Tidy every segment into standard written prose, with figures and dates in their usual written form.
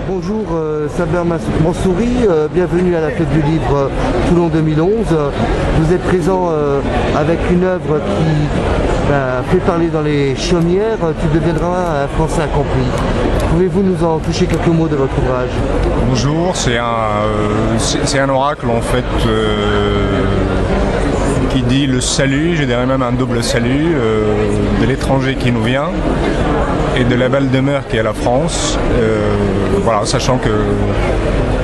Bonjour Saber Mansouri, bienvenue à la fête du livre Toulon 2011. Vous êtes présent avec une œuvre qui fait parler dans les chaumières, tu deviendras un Français accompli. Pouvez-vous nous en toucher quelques mots de votre ouvrage? Bonjour, c'est un oracle en fait qui dit le salut, je dirais même un double salut, de l'étranger qui nous vient et de la belle demeure qui est la France. Voilà, sachant que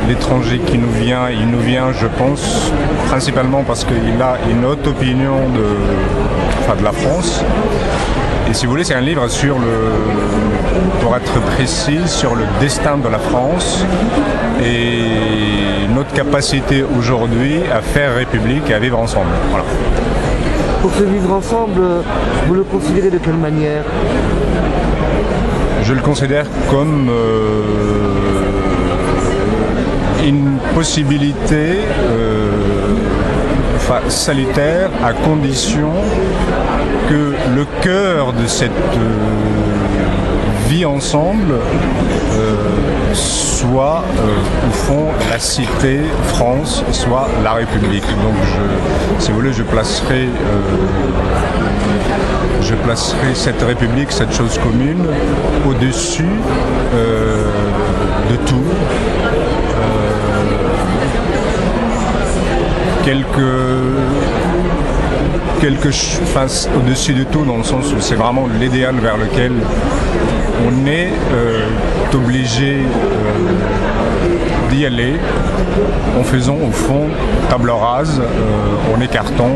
l'étranger qui nous vient, il nous vient, je pense, principalement parce qu'il a une haute opinion de la France. Et si vous voulez, c'est un livre pour être précis, sur le destin de la France et notre capacité aujourd'hui à faire République et à vivre ensemble. Voilà. Pour ce vivre ensemble, vous le considérez de quelle manière? Je le considère comme une possibilité salutaire, à condition que le cœur de cette vie ensemble soit au fond la cité France, soit la République. Donc si vous voulez, je placerai cette République, cette chose commune, au-dessus de tout. Au-dessus de tout, dans le sens où c'est vraiment l'idéal vers lequel on est obligé d'y aller, en faisant au fond table rase, en écartant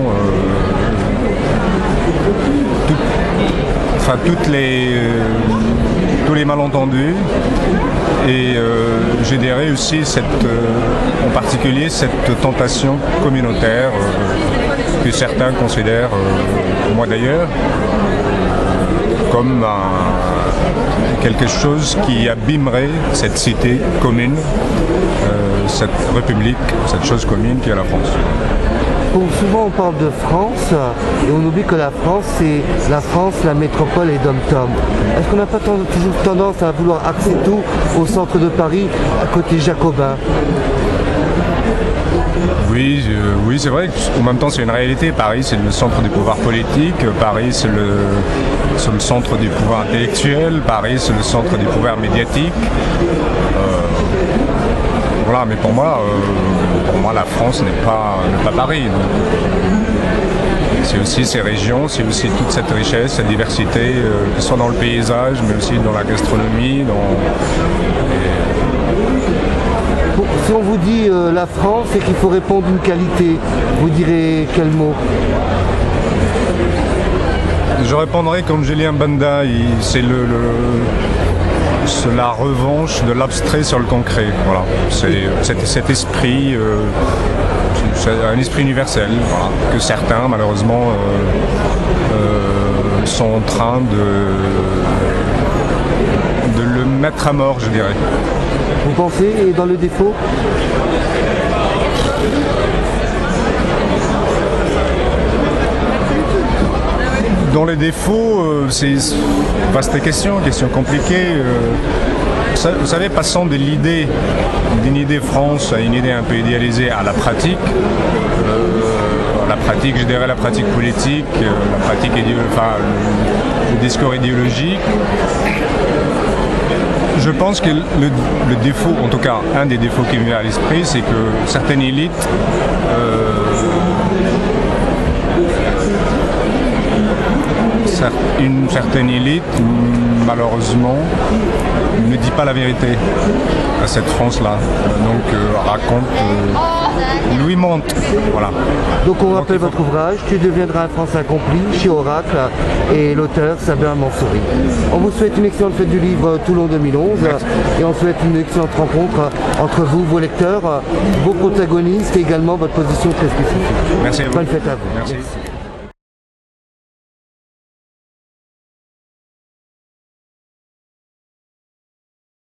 tous les malentendus et je dirais aussi en particulier cette tentation communautaire que certains considèrent, moi d'ailleurs, comme quelque chose qui abîmerait cette cité commune, cette République, cette chose commune qui est la France. Souvent on parle de France et on oublie que la France, c'est la métropole et dom-tom. Est-ce qu'on n'a pas toujours tendance à vouloir axer tout au centre de Paris, à côté jacobin? Oui, c'est vrai qu'en même temps c'est une réalité. Paris, c'est le centre du pouvoir politique, Paris, c'est le centre du pouvoir intellectuel, Paris, c'est le centre du pouvoir médiatique. Voilà, mais pour moi, la France n'est pas Paris. C'est aussi ces régions, c'est aussi toute cette richesse, cette diversité, que ce soit dans le paysage, mais aussi dans la gastronomie. Si on vous dit la France et qu'il faut répondre d'une qualité, vous direz quel mot? Je répondrai comme Julien Banda, c'est la revanche de l'abstrait sur le concret. Voilà. C'est cet esprit, c'est un esprit universel, voilà, que certains malheureusement sont en train de le mettre à mort, je dirais. Vous pensez, et dans le défaut? Dans les défauts, c'est une vaste question compliquée. Vous savez, passant d'une idée France à une idée un peu idéalisée à la pratique, je dirais la pratique politique, le discours idéologique. Je pense que le défaut, en tout cas un des défauts qui me vient à l'esprit, c'est que certaines élites une certaine élite, malheureusement, ne dit pas la vérité à cette France-là. Donc lui mente. Voilà. Donc on rappelle votre ouvrage, Tu deviendras un Français accompli, chez Oracle, et l'auteur Saber Mansouri. On vous souhaite une excellente fête du livre Toulon 2011. Merci. Et on souhaite une excellente rencontre entre vous, vos lecteurs, vos protagonistes et également votre position très spécifique. Merci à vous. Bonne fête à vous. Merci.